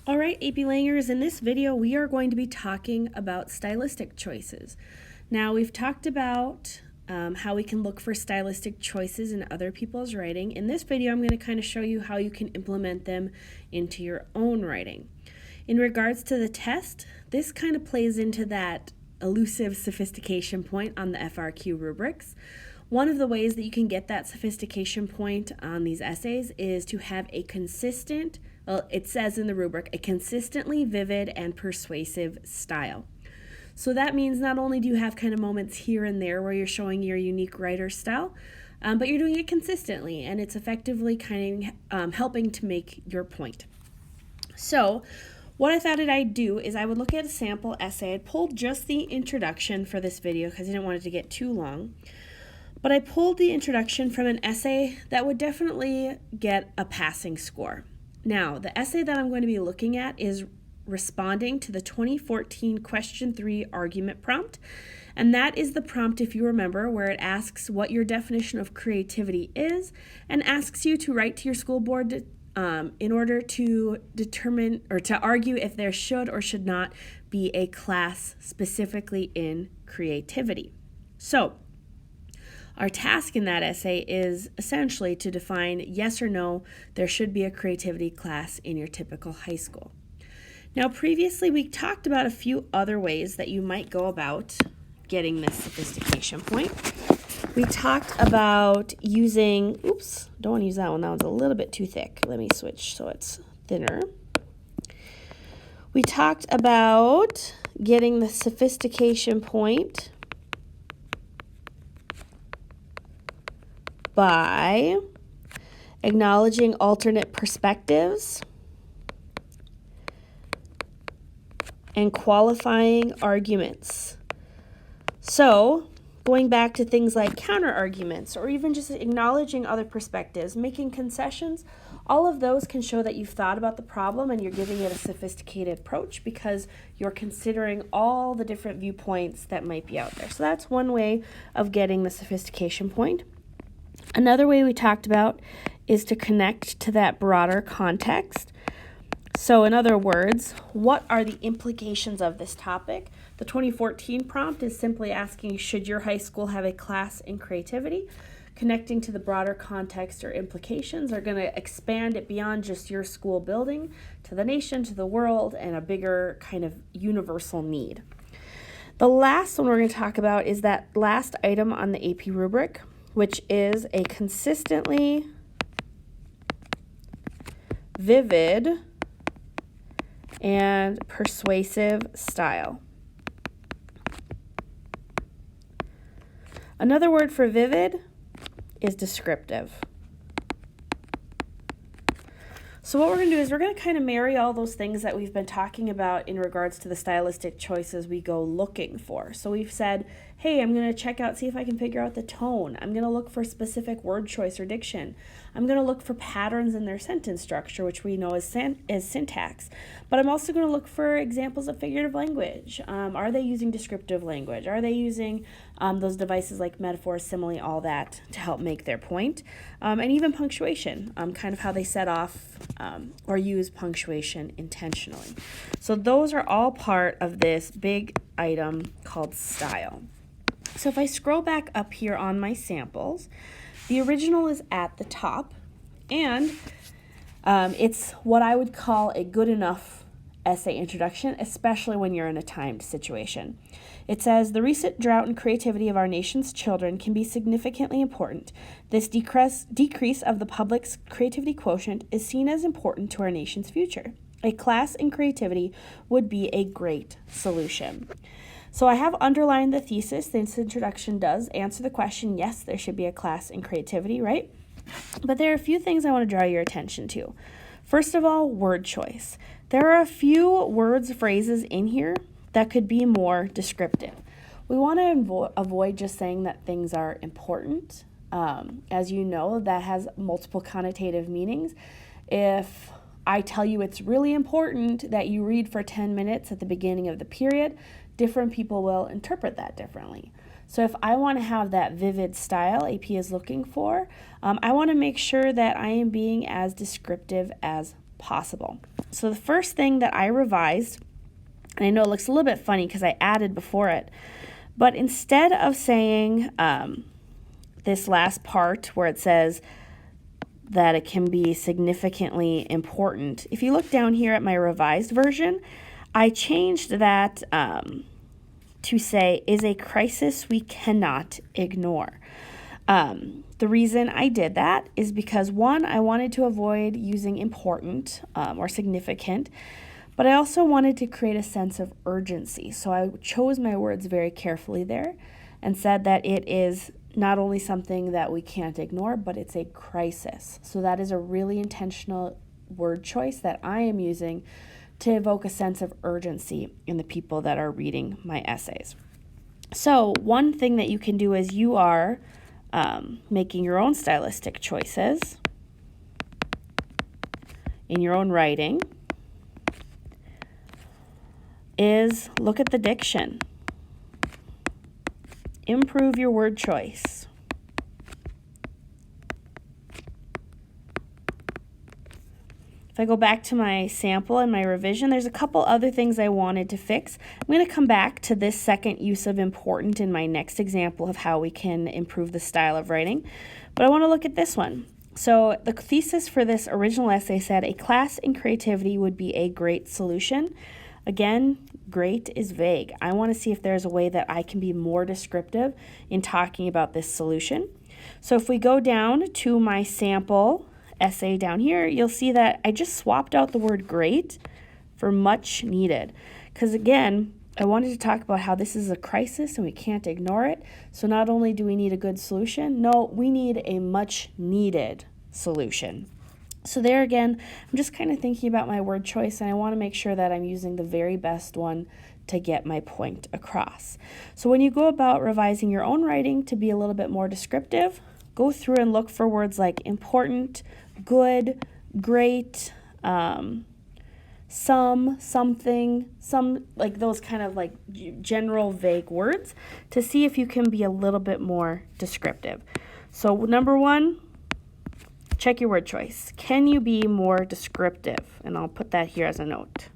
All right, AP Langers, in this video we are going to be talking about stylistic choices. Now we've talked about how we can look for stylistic choices in other people's writing. In this video I'm going to kind of show you how you can implement them into your own writing. In regards to the test, this kind of plays into that elusive sophistication point on the FRQ rubrics. One of the ways that you can get that sophistication point on these essays is to have a consistent, well, it says in the rubric, a consistently vivid and persuasive style. So that means not only do you have kind of moments here and there where you're showing your unique writer style, but you're doing it consistently, and it's effectively kind of helping to make your point. So what I thought I'd do is I would look at a sample essay. I pulled just the introduction for this video because I didn't want it to get too long. But I pulled the introduction from an essay that would definitely get a passing score. Now, the essay that I'm going to be looking at is responding to the 2014 question 3 argument prompt. And that is the prompt, if you remember, where it asks what your definition of creativity is and asks you to write to your school board in order to determine or to argue if there should or should not be a class specifically in creativity. So, our task in that essay is essentially to define yes or no, there should be a creativity class in your typical high school. Now, previously we talked about a few other ways that you might go about getting this sophistication point. We talked about using, don't want to use that one, that one's a little bit too thick. Let me switch so it's thinner. We talked about getting the sophistication point by acknowledging alternate perspectives and qualifying arguments. So, going back to things like counter arguments or even just acknowledging other perspectives, making concessions, all of those can show that you've thought about the problem and you're giving it a sophisticated approach because you're considering all the different viewpoints that might be out there. So that's one way of getting the sophistication point. Another way we talked about is to connect to that broader context. So in other words, what are the implications of this topic? The 2014 prompt is simply asking, should your high school have a class in creativity? Connecting to the broader context or implications are going to expand it beyond just your school building to the nation, to the world, and a bigger kind of universal need. The last one we're going to talk about is that last item on the AP rubric, which is a consistently vivid and persuasive style. Another word for vivid is descriptive. So what we're going to do is we're going to kind of marry all those things that we've been talking about in regards to the stylistic choices we go looking for. So we've said, hey, I'm going to check out, see if I can figure out the tone. I'm going to look for specific word choice or diction. I'm going to look for patterns in their sentence structure, which we know as syntax. But I'm also going to look for examples of figurative language. Are they using descriptive language? Are they using those devices like metaphor, simile, all that to help make their point? And even punctuation, kind of how they set off or use punctuation intentionally. So those are all part of this big item called style. So if I scroll back up here on my samples, the original is at the top, and it's what I would call a good enough essay introduction, especially when you're in a timed situation. It says, the recent drought in creativity of our nation's children can be significantly important. This decrease of the public's creativity quotient is seen as important to our nation's future. A class in creativity would be a great solution. So I have underlined the thesis. This introduction does answer the question, yes, there should be a class in creativity, right? But there are a few things I want to draw your attention to. First of all, word choice. There are a few words, phrases in here that could be more descriptive. We want to avoid just saying that things are important. As you know, that has multiple connotative meanings. If I tell you it's really important that you read for 10 minutes at the beginning of the period, different people will interpret that differently. So if I want to have that vivid style AP is looking for, I want to make sure that I am being as descriptive as possible. So the first thing that I revised, and I know it looks a little bit funny because I added before it, but instead of saying this last part where it says that it can be significantly important, if you look down here at my revised version, I changed that to say, is a crisis we cannot ignore. The reason I did that is because, one, I wanted to avoid using important or significant, but I also wanted to create a sense of urgency. So I chose my words very carefully there and said that it is not only something that we can't ignore, but it's a crisis. So that is a really intentional word choice that I am using to evoke a sense of urgency in the people that are reading my essays. So one thing that you can do as you are making your own stylistic choices in your own writing is look at the diction. Improve your word choice. If I go back to my sample and my revision, there's a couple other things I wanted to fix. I'm going to come back to this second use of important in my next example of how we can improve the style of writing. But I want to look at this one. So the thesis for this original essay said, a class in creativity would be a great solution. Again, great is vague. I want to see if there's a way that I can be more descriptive in talking about this solution. So if we go down to my sample essay down here, you'll see that I just swapped out the word great for much needed. Because again, I wanted to talk about how this is a crisis and we can't ignore it. So not only do we need a good solution, no, we need a much needed solution. So there again, I'm just kind of thinking about my word choice, and I want to make sure that I'm using the very best one to get my point across. So when you go about revising your own writing to be a little bit more descriptive, go through and look for words like important, good, great, some, something, some, like those kind of like general vague words to see if you can be a little bit more descriptive. So number one, check your word choice. Can you be more descriptive? And I'll put that here as a note.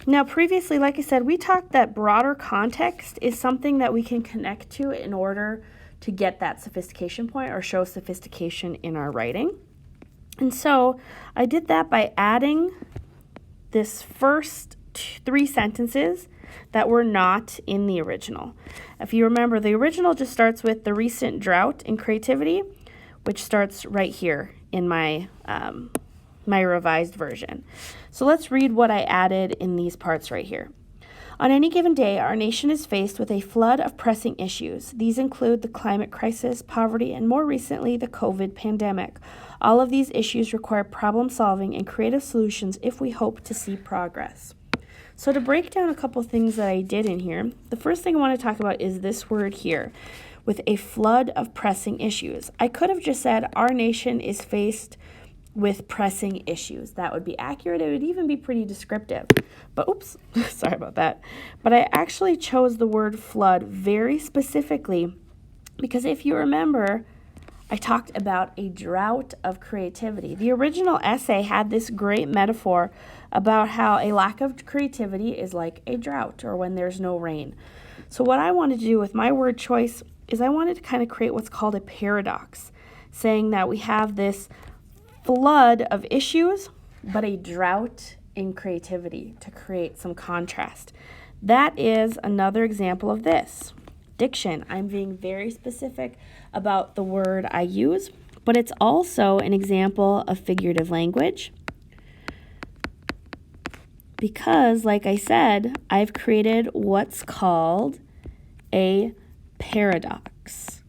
Now, previously, like I said, we talked that broader context is something that we can connect to in order to get that sophistication point or show sophistication in our writing. And so I did that by adding this first three sentences that were not in the original. If you remember, the original just starts with the recent drought in creativity, which starts right here in my my revised version. So let's read what I added in these parts right here. On any given day, our nation is faced with a flood of pressing issues. These include the climate crisis, poverty, and more recently, the COVID pandemic. All of these issues require problem solving and creative solutions if we hope to see progress. So to break down a couple things that I did in here, the first thing I want to talk about is this word here, with a flood of pressing issues. I could have just said our nation is faced with pressing issues. That would be accurate. It would even be pretty descriptive. But oops, sorry about that. But I actually chose the word flood very specifically because if you remember, I talked about a drought of creativity. The original essay had this great metaphor about how a lack of creativity is like a drought or when there's no rain. So what I wanted to do with my word choice is I wanted to kind of create what's called a paradox, saying that we have this flood of issues, but a drought in creativity to create some contrast. That is another example of this. Diction. I'm being very specific about the word I use, but it's also an example of figurative language because, like I said, I've created what's called a paradox,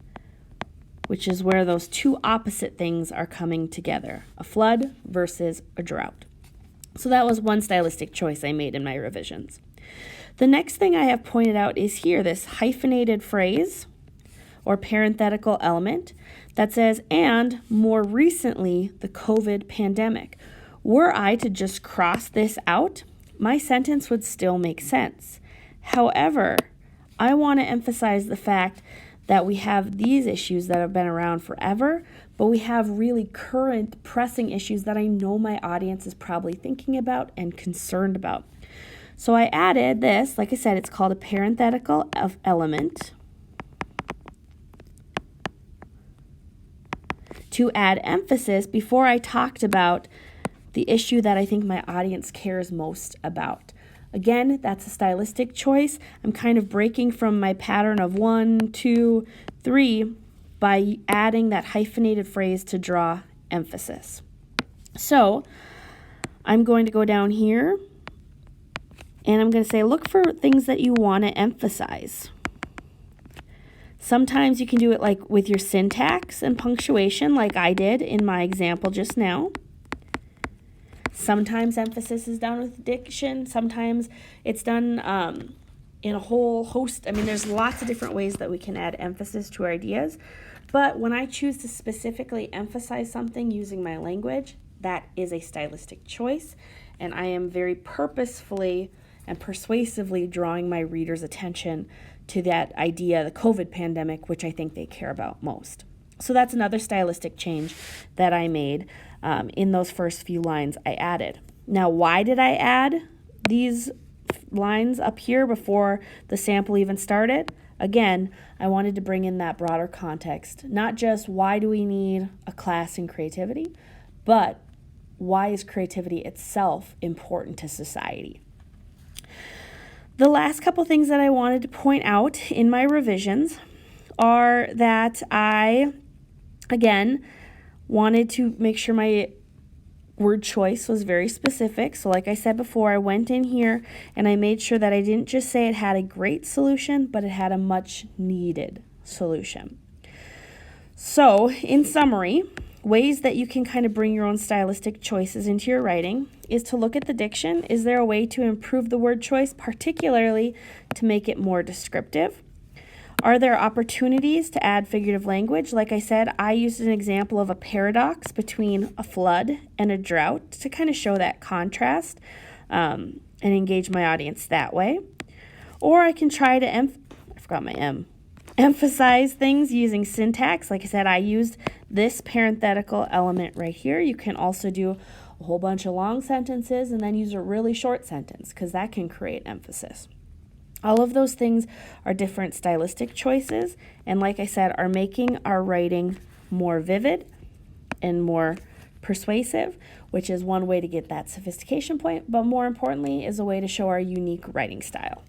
which is where those two opposite things are coming together, a flood versus a drought. So that was one stylistic choice I made in my revisions. The next thing I have pointed out is here, this hyphenated phrase or parenthetical element that says, and more recently, the COVID pandemic. Were I to just cross this out, my sentence would still make sense. However, I want to emphasize the fact that we have these issues that have been around forever, but we have really current pressing issues that I know my audience is probably thinking about and concerned about. So I added this, like I said, it's called a parenthetical element to add emphasis before I talked about the issue that I think my audience cares most about. Again, that's a stylistic choice. I'm kind of breaking from my pattern of 1, 2, 3 by adding that hyphenated phrase to draw emphasis. So I'm going to go down here and I'm going to say, look for things that you want to emphasize. Sometimes you can do it like with your syntax and punctuation, like I did in my example just now. Sometimes emphasis is done with diction. Sometimes it's done in a whole host. I mean, there's lots of different ways that we can add emphasis to our ideas. But when I choose to specifically emphasize something using my language, that is a stylistic choice. And I am very purposefully and persuasively drawing my readers' attention to that idea, the COVID pandemic, which I think they care about most. So that's another stylistic change that I made in those first few lines I added. Now, why did I add these lines up here before the sample even started? Again, I wanted to bring in that broader context, not just why do we need a class in creativity, but why is creativity itself important to society? The last couple things that I wanted to point out in my revisions are that I, again, wanted to make sure my word choice was very specific. So like I said before, I went in here and I made sure that I didn't just say it had a great solution, but it had a much needed solution. So in summary, ways that you can kind of bring your own stylistic choices into your writing is to look at the diction. Is there a way to improve the word choice, particularly to make it more descriptive? Are there opportunities to add figurative language? Like I said, I used an example of a paradox between a flood and a drought to kind of show that contrast and engage my audience that way. Or I can try to emphasize things using syntax. Like I said, I used this parenthetical element right here. You can also do a whole bunch of long sentences and then use a really short sentence because that can create emphasis. All of those things are different stylistic choices, and like I said, are making our writing more vivid and more persuasive, which is one way to get that sophistication point, but more importantly is a way to show our unique writing style.